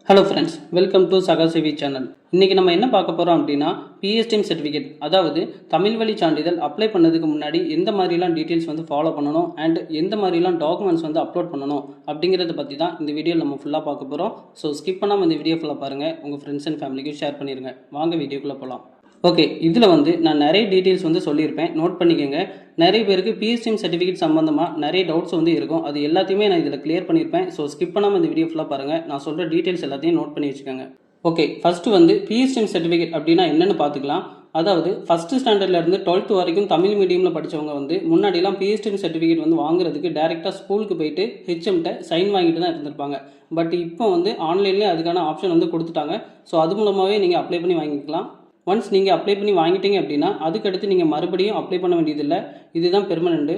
Hello friends, welcome to சகாசேவி channel. இன்றைக்கி நம்ம என்ன பார்க்க போகிறோம் அப்படின்னா, பிஎஸ்டிஎம் சர்டிஃபிகேட், அதாவது தமிழ் வழி சான்றிதழ் அப்ளை பண்ணதுக்கு முன்னாடி எந்த மாதிரிலாம் டீட்டெயில்ஸ் வந்து ஃபாலோ பண்ணணும் அண்ட் எந்த மாதிரிலாம் டாக்குமெண்ட்ஸ் வந்து அப்லோட் பண்ணணும் அப்படிங்கிறத பற்றி தான் இந்த வீடியோவில் நம்ம ஃபுல்லாக பார்க்க போகிறோம். ஸோ ஸ்கிப் பண்ணாமல் இந்த வீடியோ ஃபுல்லாக பாருங்கள், உங்கள் ஃப்ரெண்ட்ஸ் அண்ட் ஃபேமிலிக்கும் ஷேர் பண்ணிடுங்க. வாங்க வீடியோக்குள்ளே போகலாம். ஓகே, இதில் வந்து நான் நிறைய டீட்டெயில்ஸ் வந்து சொல்லியிருப்பேன், நோட் பண்ணிக்கோங்க. நிறைய பேருக்கு பிஎஸ்டிஎம் சர்டிஃபிகேட் சம்மந்தமாக நிறைய டவுட்ஸ் வந்து இருக்கும். அது எல்லாத்தையுமே நான் இதில் கிளியர் பண்ணியிருப்பேன். ஸோ ஸ்கிப் பண்ணாமல் இந்த வீடியோ ஃபுல்லாக பாருங்கள். நான் சொல்கிற டீட்டெயில்ஸ் எல்லாத்தையும் நோட் பண்ணி வச்சுக்கோங்க. ஓகே, ஃபஸ்ட்டு வந்து பிஎஸ்டிஎம் சர்டிஃபிகேட் அப்படின்னா என்னென்னு பார்த்துக்கலாம். அதாவது ஃபஸ்ட்டு ஸ்டாண்டர்ட்லேருந்து 12th வரைக்கும் தமிழ் மீடியமில் படித்தவங்க வந்து முன்னாடிலாம் பிஎஸ்டிஎம் சர்டிஃபிகேட் வந்து வாங்குறதுக்கு டேரெக்டாக ஸ்கூலுக்கு போயிட்டு ஹெச்எம்கிட்ட சைன் வாங்கிட்டு தான் இருந்திருப்பாங்க. பட் இப்போ வந்து ஆன்லைன்லேயே அதுக்கான ஆப்ஷன் வந்து கொடுத்துட்டாங்க. ஸோ அது மூலமாகவே நீங்கள் அப்ளை பண்ணி வாங்கிக்கலாம். ஒன்ஸ் நீங்கள் அப்ளை பண்ணி வாங்கிட்டீங்க அப்படின்னா அதுக்கடுத்து நீங்கள் மறுபடியும் அப்ளை பண்ண வேண்டியதில்லை. இதுதான் பெர்மனெண்ட்டு.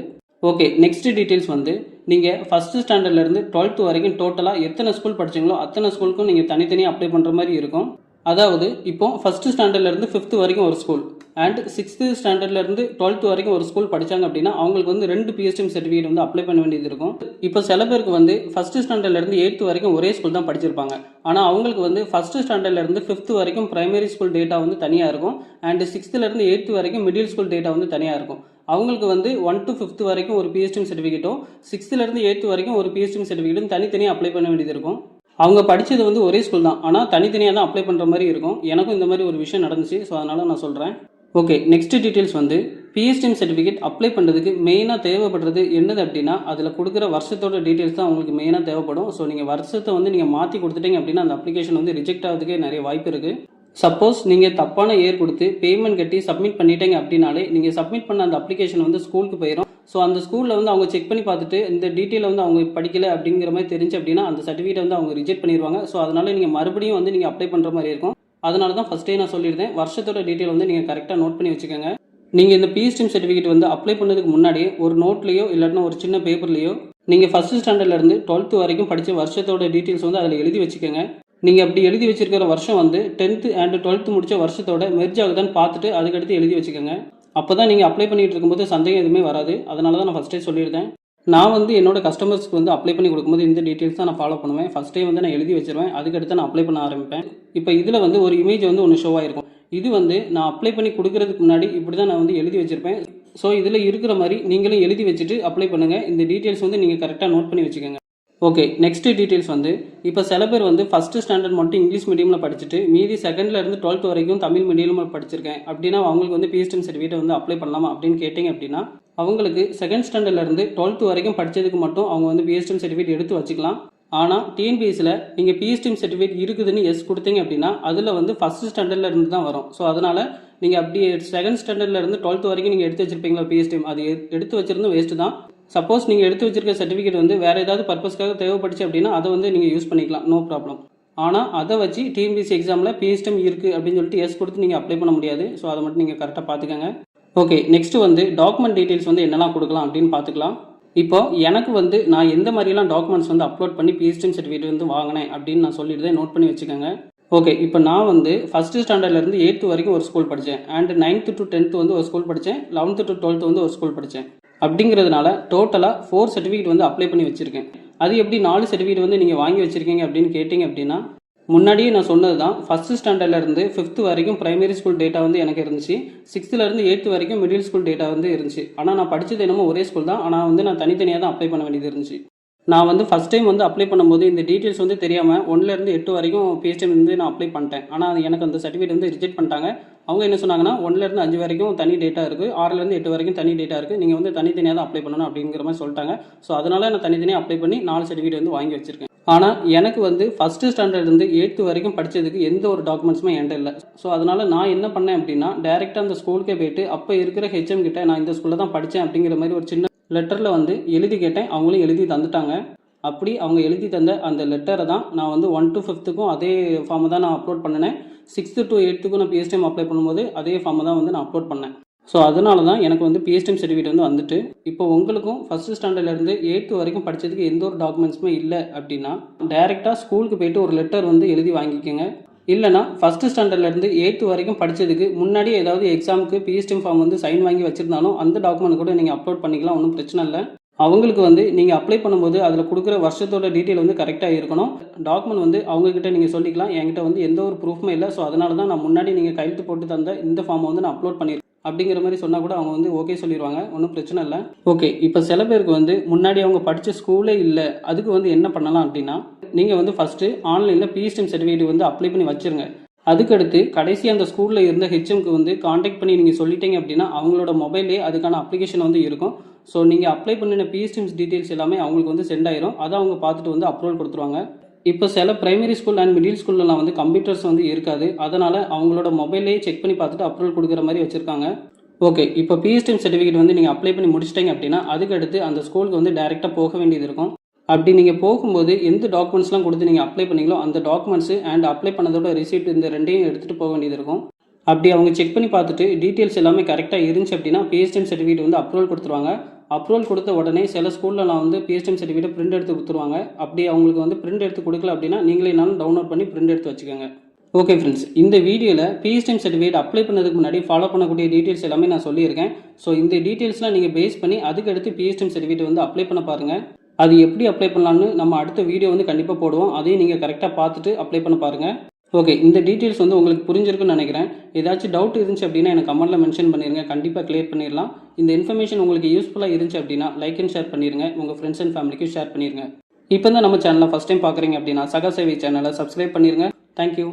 ஓகே, நெக்ஸ்ட் டீட்டெயில்ஸ் வந்து நீங்கள் ஃபஸ்ட்டு ஸ்டாண்டர்ட்லேருந்து 12th வரைக்கும் டோட்டலாக எத்தனை ஸ்கூல் படிச்சிங்களோ அத்தனை ஸ்கூலுக்கும் நீங்கள் தனித்தனியாக அப்ளை பண்ணுற மாதிரி இருக்கும். அதாவது இப்போ ஃபஸ்ட்டு ஸ்டாண்டர்ட்லேருந்து 5th வரைக்கும் ஒரு ஸ்கூல் அண்ட் 6th ஸ்டாண்டர்ட்லேருந்து 12th வரைக்கும் ஒரு ஸ்கூல் படித்தாங்க அப்படின்னா அவங்களுக்கு வந்து 2 பிஎஸ்டிஎம் சர்டிஃபிகேட் வந்து அப்ளை பண்ண வேண்டியது இருக்கும். இப்போ சில பேருக்கு வந்து ஃபஸ்ட்டு ஸ்டாண்டர்ட்லேருந்து 8th வரைக்கும் ஒரே ஸ்கூல் தான் படிச்சிருப்பாங்க. ஆனால் அவங்களுக்கு வந்து ஃபஸ்ட்டு ஸ்டாண்டர்ட்லேருந்து 5th வரைக்கும் பிரைமரி ஸ்கூல் டேட்டா வந்து தனியாக இருக்கும் அண்ட் 6th-லேருந்து 8th வரைக்கும் மிடில் ஸ்கூல் டேட்டா வந்து தனியாக இருக்கும். அவங்களுக்கு வந்து 1 to 5th வரைக்கும் ஒரு பிஎஸ்டிஎம் சர்டிஃபிகேட்டும் 6th-லேருந்து 8th வரைக்கும் ஒரு பிஎஸ்டிஎம் சர்டிஃபிகேட்டும் தனித்தனியாக அப்ளை பண்ண வேண்டியது இருக்கும். அவங்க படித்தது வந்து ஒரே ஸ்கூல் தான், ஆனால் தனித்தனியாக தான் அப்ளை பண்ணுற மாதிரி இருக்கும். எனக்கும் இந்த மாதிரி ஒரு விஷயம் நடந்துச்சு. ஸோ அதனால் நான் சொல்கிறேன். ஓகே, நெக்ஸ்ட் டீட்டெயில்ஸ் வந்து பிஎஸ்டிஎம் சர்டிஃபிகேட் அப்ளை பண்ணுறதுக்கு மெயினாக தேவைப்படுறது என்னது அப்படின்னா அதில் கொடுக்குற வருஷத்தோட டீட்டெயில்ஸ் தான் உங்களுக்கு மெயினாக தேவைப்படும். ஸோ நீங்கள் வருஷத்தை வந்து நீங்கள் மாற்றி கொடுத்துட்டீங்க அப்படின்னா அந்த அப்ளிகேஷன் வந்து ரிஜெக்ட் ஆகிறதுக்கே நிறைய வாய்ப்பு இருக்குது. சப்போஸ் நீங்கள் தப்பான இயர் கொடுத்து பேமெண்ட் கட்டி சப்மிட் பண்ணிட்டீங்க அப்படின்னாலே நீங்கள் சப்மிட் பண்ண அந்த அப்ளிகேஷன் வந்து ஸ்கூலுக்கு போயிடும். ஸோ அந்த ஸ்கூலில் வந்து அவங்க செக் பண்ணி பார்த்துட்டு இந்த டீட்டெயில் வந்து அவங்க படிக்கலை அப்படிங்கிற மாதிரி தெரிஞ்சு அப்படின்னா அந்த சர்டிஃபிகேட் வந்து அவங்க ரிஜெக்ட் பண்ணிடுவாங்க. ஸோ அதனால நீங்கள் மறுபடியும் வந்து நீங்கள் அப்ளை பண்ணுற மாதிரி இருக்கும். அதனால தான் ஃபஸ்ட்டே நான் சொல்லியிருந்தேன், வருஷத்தோட டீட்டெயில் வந்து நீங்கள் கரெக்டாக நோட் பண்ணி வச்சுக்கோங்க. நீங்கள் இந்த பிஎஸ்டிஎம் சர்டிஃபிகேட் வந்து அப்ளை பண்ணதுக்கு முன்னாடியே ஒரு நோட்லேயோ இல்லைன்னா ஒரு சின்ன பேப்பர்லேயோ நீங்கள் ஃபஸ்ட்டு ஸ்டாண்டர்ட்லேருந்து 12th வரைக்கும் படித்த வருஷத்தோட டீட்டெயில்ஸ் வந்து அதில் எழுதி வச்சுக்கோங்க. நீங்கள் அப்படி எழுதி வச்சிருக்கிற வருஷம் வந்து 10th and 12th முடித்த வருஷத்தோட மெர்ஜ் ஆகுதான்னு பார்த்துட்டு அதுக்கடுத்து எழுதி வச்சுக்கோங்க. அப்போ தான் நீங்கள் அப்ளை பண்ணிட்டு இருக்கும்போது சந்தேகம் எதுவுமே வராது. அதனால தான் நான் ஃபஸ்ட்டே சொல்லியிருந்தேன். நான் வந்து என்னோட கஸ்டமர்ஸ்க்கு வந்து அப்ளை பண்ணி கொடுக்கும்போது இந்த டீட்டெயில்ஸ் தான் நான் ஃபாலோ பண்ணுவேன். ஃபஸ்ட்டே வந்து நான் எழுதி வச்சிருவேன், அதுக்கடுத்து நான் அப்ளை பண்ண ஆரம்பிப்பேன். இப்போ இதில் வந்து ஒரு இமேஜ் வந்து ஒன்று ஷோ ஆகிருக்கும். இது வந்து நான் அப்ளை பண்ணி கொடுக்கறதுக்கு முன்னாடி இப்படி தான் நான் வந்து எழுதி வச்சிருப்பேன். ஸோ இதில் இருக்கிற மாதிரி நீங்களும் எழுதி வச்சுட்டு அப்ளை பண்ணுங்கள். இந்த டீட்டெயில்ஸ் வந்து நீங்கள் கரெக்டாக நோட் பண்ணி வச்சுக்கோங்க. ஓகே, நெக்ஸ்ட் டீட்டெயில்ஸ் வந்து இப்போ சில பேர் வந்து ஃபஸ்ட்டு ஸ்டாண்டர்ட் மட்டும் இங்கிலீஷ் மீடியமில் படிச்சுட்டு மீதி 2nd-லேருந்து 12th வரைக்கும் தமிழ் மீடியமில் படிச்சிருக்கேன் அப்படின்னா அவங்களுக்கு வந்து பிஎஸ்டிஎம் சர்டிஃபிகேட் வந்து அப்ளை பண்ணலாமா அப்படின்னு கேட்டிங்க அப்படின்னா அவங்களுக்கு 2nd ஸ்டாண்டர்ட்லேருந்து 12th வரைக்கும் படித்ததுக்கு மட்டும் அவங்க வந்து பிஎஸ்டிஎம் சர்டிஃபிகேட் எடுத்து வச்சுக்கலாம். ஆனால் டிஎன்பிஎஸ்சியில் நீங்கள் பிஎஸ்டிஎம் சர்டிஃபிகேட் இருக்குதுன்னு எஸ் கொடுத்தீங்க அப்படின்னா அதில் வந்து ஃபஸ்ட்டு ஸ்டாண்டர்ட்லேருந்து தான் வரும். ஸோ அதனால் நீங்கள் அப்படி 2nd ஸ்டாண்டர்ட்லேருந்து 12th வரைக்கும் நீங்கள் எடுத்து வச்சிருப்பீங்களா பிஎஸ்டிஎம், அது எடுத்து வச்சிருந்து வேஸ்ட்டு தான். சப்போஸ் நீங்கள் எடுத்து வச்சிருக்க சர்டிஃபிகேட் வந்து வேறு ஏதாவது பர்பஸ்க்காக தேவைப்படுச்சு அப்படின்னா அதை வந்து நீங்கள் யூஸ் பண்ணிக்கலாம், நோ ப்ராப்ளம். ஆனால் அதை வச்சு டிஎன்பிஎஸ்சி எக்ஸாமில் பிஎஸ்டிஎம் இருக்குது அப்படின்னு சொல்லிட்டு எஸ் கொடுத்து நீங்கள் அப்ளை பண்ண முடியாது. ஸோ அதை மட்டும் நீங்கள் கரெக்டாக பார்த்துக்கோங்க. ஓகே, நெக்ஸ்ட்டு வந்து டாக்குமெண்ட் டீட்டெயில்ஸ் வந்து என்னெல்லாம் கொடுக்கலாம் அப்படின்னு பார்த்துக்கலாம். இப்போ எனக்கு வந்து நான் எந்த மாதிரிலாம் டாக்குமெண்ட்ஸ் வந்து அப்லோட் பண்ணி பிஎஸ்டிஎம் சர்டிஃபிகேட் வந்து வாங்கினேன் அப்படின்னு நான் சொல்லிட்டு நோட் பண்ணி வச்சுக்கோங்க. ஓகே, இப்போ நான் வந்து ஃபஸ்ட்டு ஸ்டாண்டர்ட்லேருந்து 8th வரைக்கும் ஒரு ஸ்கூல் படித்தேன் அண்ட் 9th to 10th வந்து ஒரு ஸ்கூல் படித்தேன், 11th to 12th வந்து ஒரு ஸ்கூல் படித்தேன். அப்படிங்கிறதுனால டோட்டலாக 4 சர்டிஃபிகேட் வந்து அப்ளை பண்ணி வச்சுருக்கேன். அது எப்படி 4 சர்டிஃபிகேட் வந்து நீங்கள் வாங்கி வச்சுருக்கீங்க அப்படின்னு கேட்டிங்க அப்படின்னா முன்னாடியே நான் சொன்னது தான். ஃபஸ்ட்டு ஸ்டாண்டர்ட்லேருந்து 5th வரைக்கும் பிரைமரி ஸ்கூல் டேட்டா வந்து எனக்கு இருந்துச்சு, 6th-லேருந்து 8th வரைக்கும் மிடில் ஸ்கூல் டேட்டா வந்து இருந்துச்சு. ஆனால் நான் படித்தது என்னமோ ஒரே ஸ்கூல் தான், ஆனால் வந்து நான் தனித்தனியாக தான் அப்ளை பண்ண வேண்டியது இருந்துச்சு. நான் வந்து ஃபஸ்ட் டைம் வந்து அப்ளை பண்ணும்போது இந்த டீட்டெயில்ஸ் வந்து தெரியாமல் 1-லேருந்து 8 வரைக்கும் பிஎஸ்டிஎம் வந்து நான் அப்ளை பண்ணிட்டேன். ஆனால் எனக்கு அந்த சர்டிஃபிகேட் வந்து ரிஜெக்ட் பண்ணிட்டாங்க. அவங்க என்ன சொன்னாங்கன்னா 1-லேருந்து 5 வரைக்கும் தனி டேட்டா இருக்குது, 6-லேருந்து 8 வரைக்கும் தனி டேட்டா இருக்குது, நீங்கள் வந்து தனித்தனியாக தான் அப்ளை பண்ணணும் அப்படிங்கிற மாதிரி சொல்லிட்டாங்க. ஸோ அதனால் நான் தனித்தனியாக அப்ளை பண்ணி 4 சர்டிஃபிகேட் வந்து வாங்கி வச்சிருக்கேன். ஆனால் எனக்கு வந்து ஃபஸ்ட்டு ஸ்டாண்டர்ட்லேருந்து 8th வரைக்கும் படித்ததுக்கு எந்த ஒரு டாக்குமெண்ட்ஸுமே என்கிட்ட இல்லை. ஸோ அதனால் நான் என்ன பண்ணேன் அப்படின்னா டேரெக்டாக அந்த ஸ்கூலுக்கே போயிட்டு அப்போ இருக்கிற ஹெச்எம் கிட்ட நான் இந்த ஸ்கூலில் தான் படித்தேன் அப்படிங்கிற மாதிரி ஒரு சின்ன லெட்டரில் வந்து எழுதி கேட்டேன். அவங்களும் எழுதி தந்துட்டாங்க. அப்படி அவங்க எழுதி தந்த அந்த லெட்டரை தான் நான் வந்து 1 to 5th அதே ஃபார்மை தான் நான் அப்லோட் பண்ணினேன். 6th to 8th நான் பிஎஸ்டிஎம் அப்ளை பண்ணும்போது அதே ஃபார்மை தான் வந்து நான் அப்லோட் பண்ணேன். ஸோ அதனால தான் எனக்கு வந்து பிஎஸ்டிஎம் சர்டிஃபிகேட் வந்து வந்துட்டு. இப்போ உங்களுக்கும் ஃபஸ்ட்டு ஸ்டாண்டர்ட்லேருந்து 8th வரைக்கும் படித்ததுக்கு எந்த ஒரு டாக்குமெண்ட்ஸுமே இல்லை அப்படின்னா டேரெக்டாக ஸ்கூலுக்கு போய்ட்டு ஒரு லெட்டர் வந்து எழுதி வாங்கிக்கோங்க. இல்லைனா ஃபஸ்ட்டு ஸ்டாண்டர்ட்லேருந்து 8th வரைக்கும் படித்ததுக்கு முன்னாடி ஏதாவது எக்ஸாமுக்கு பிஎஸ்டிஎம் ஃபார்ம் வந்து சைன் வாங்கி வச்சுருந்தாலும் அந்த டாக்குமெண்ட் கூட நீங்கள் அப்லோட் பண்ணிக்கலாம், ஒன்றும் பிரச்சனை இல்லை. அவங்களுக்கு வந்து நீங்கள் அப்ளை பண்ணும்போது அதில் கொடுக்குற வருஷத்தோட டீட்டெயில் வந்து கரெக்டாக இருக்கணும். டாக்குமெண்ட் வந்து அவங்கக்கிட்ட நீங்கள் சொல்லிக்கலாம், என்கிட்ட வந்து எந்த ஒரு ப்ரூஃப்மே இல்லை, ஸோ அதனால தான் நான் முன்னாடி நீங்கள் கையெழுத்து போட்டு தந்த இந்த ஃபார்மை வந்து நான் அப்லோட் பண்ணியிருக்கேன் அப்படிங்கிற மாதிரி சொன்னால் கூட அவங்க வந்து ஓகே சொல்லிடுவாங்க, ஒன்றும் பிரச்சனை இல்லை. ஓகே, இப்போ சில பேருக்கு வந்து முன்னாடி அவங்க படித்த ஸ்கூலே இல்லை, அதுக்கு வந்து என்ன பண்ணலாம் அப்படின்னா, நீங்கள் வந்து ஃபஸ்ட்டு ஆன்லைனில் பிஎஸ்டிஎம் சர்டிஃபிகேட் வந்து அப்ளை பண்ணி வச்சுருங்க. அதுக்கடுத்து கடைசி அந்த ஸ்கூலில் இருந்த ஹெச்எம்க்கு வந்து காண்டாக்ட் பண்ணி நீங்கள் சொல்லிட்டீங்க அப்படின்னா அவங்களோட மொபைல்லேயே அதுக்கான அப்ளிகேஷன் வந்து இருக்கும். ஸோ நீங்கள் அப்ளை பண்ணின பிஎஸ்டிஎம்ஸ் டீட்டெயில்ஸ் எல்லாமே அவங்களுக்கு வந்து சென்ட் ஆயிரும். அதை அவங்க பார்த்துட்டு வந்து அப்ரூவல் கொடுத்துருவாங்க. இப்போ சில பிரைமரி ஸ்கூல் அண்ட் மிடில் ஸ்கூல்லலாம் வந்து கம்ப்யூட்டர்ஸ் வந்து இருக்காது, அதனால் அவங்களோட மொபைல்லேயே செக் பண்ணி பார்த்துட்டு அப்ரூவல் கொடுக்குற மாதிரி வச்சுருக்காங்க. ஓகே, இப்போ பிஎஸ்டிஎம் சர்டிஃபிகேட் வந்து நீங்கள் அப்ளை பண்ணி முடிச்சிட்டிங்க அப்படின்னா அதுக்கடுத்து அந்த ஸ்கூலுக்கு வந்து டைரெக்டாக போக வேண்டியது இருக்கும். அப்படி நீங்கள் போகும்போது எந்த டாக்குமெண்ட்ஸ்லாம் கொடுத்து நீங்கள் அப்ளை பண்ணீங்களோ அந்த டாக்குமெண்ட்ஸு அண்ட் அப்ளை பண்ணதோட ரிசிப்ட் இந்த ரெண்டையும் எடுத்துகிட்டு போக வேண்டியது இருக்கும். அப்படி அவங்க செக் பண்ணி பார்த்துட்டு டீட்டெயில்ஸ் எல்லாமே கரெக்டாக இருந்துச்சு அப்படின்னா பிஎஸ்டிஎம் சர்டிஃபிகேட் வந்து அப்ரூவல் கொடுத்துருவாங்க. அப்ரூவல் கொடுத்த உடனே சில ஸ்கூல்லலாம் வந்து பிஎஸ்டிஎம் சர்டிஃபிகேட் பிரிண்ட் எடுத்து கொடுத்துருவாங்க. அப்படி அவங்களுக்கு வந்து பிரிண்ட் எடுத்து கொடுக்கல அப்படின்னா நீங்களே நானும் டவுன்லோட் பண்ணி பிரிண்ட் எடுத்து வச்சுக்கோங்க. ஓகே ஃப்ரெண்ட்ஸ், இந்த வீடியோவில் பிஎஸ்டிஎம் சர்டிஃபிகேட் அப்ளை பண்ணதுக்கு முன்னாடி ஃபாலோ பண்ணக்கூடிய டீட்டெயில்ஸ் எல்லாமே நான் சொல்லியிருக்கேன். ஸோ இந்த டீட்டெயில்ஸ்லாம் நீங்கள் பேஸ் பண்ணி அதுக்கடுத்து பிஎஸ்டிஎம் சர்டிஃபிகேட் வந்து அப்ளை பண்ண பாருங்கள். அது எப்படி அப்ளை பண்ணலான்னு நம்ம அடுத்த வீடியோ வந்து கண்டிப்பாக போடுவோம், அதையும் நீங்கள் கரெக்டாக பார்த்துட்டு அப்ளை பண்ண பாருங்கள். ஓகே, இந்த டீட்டெயில்ஸ் வந்து உங்களுக்கு புரிஞ்சிருக்குன்னு நினைக்கிறேன். ஏதாச்சும் டவுட் இருந்துச்சு அப்படின்னா எனக்கு கமெண்ட்டில் மென்ஷன் பண்ணிடுங்க, கண்டிப்பாக கிளியர் பண்ணிடலாம். இந்த இன்ஃபர்மேஷன் உங்களுக்கு யூஸ்ஃபுல்லாக இருந்துச்சு அப்படின்னா லைக் அண்ட் ஷேர் பண்ணிடுங்க, உங்கள் ஃப்ரெண்ட்ஸ் அண்ட் ஃபேமிலிக்கு ஷேர் பண்ணிடுங்க. இப்போ தான் நம்ம சேனலை ஃபஸ்ட் டைம் பார்க்குறீங்க அப்படின்னா சகா சேவை சேனலை சப்ஸ்கிரைப் பண்ணிடுங்க. தேங்க்யூ.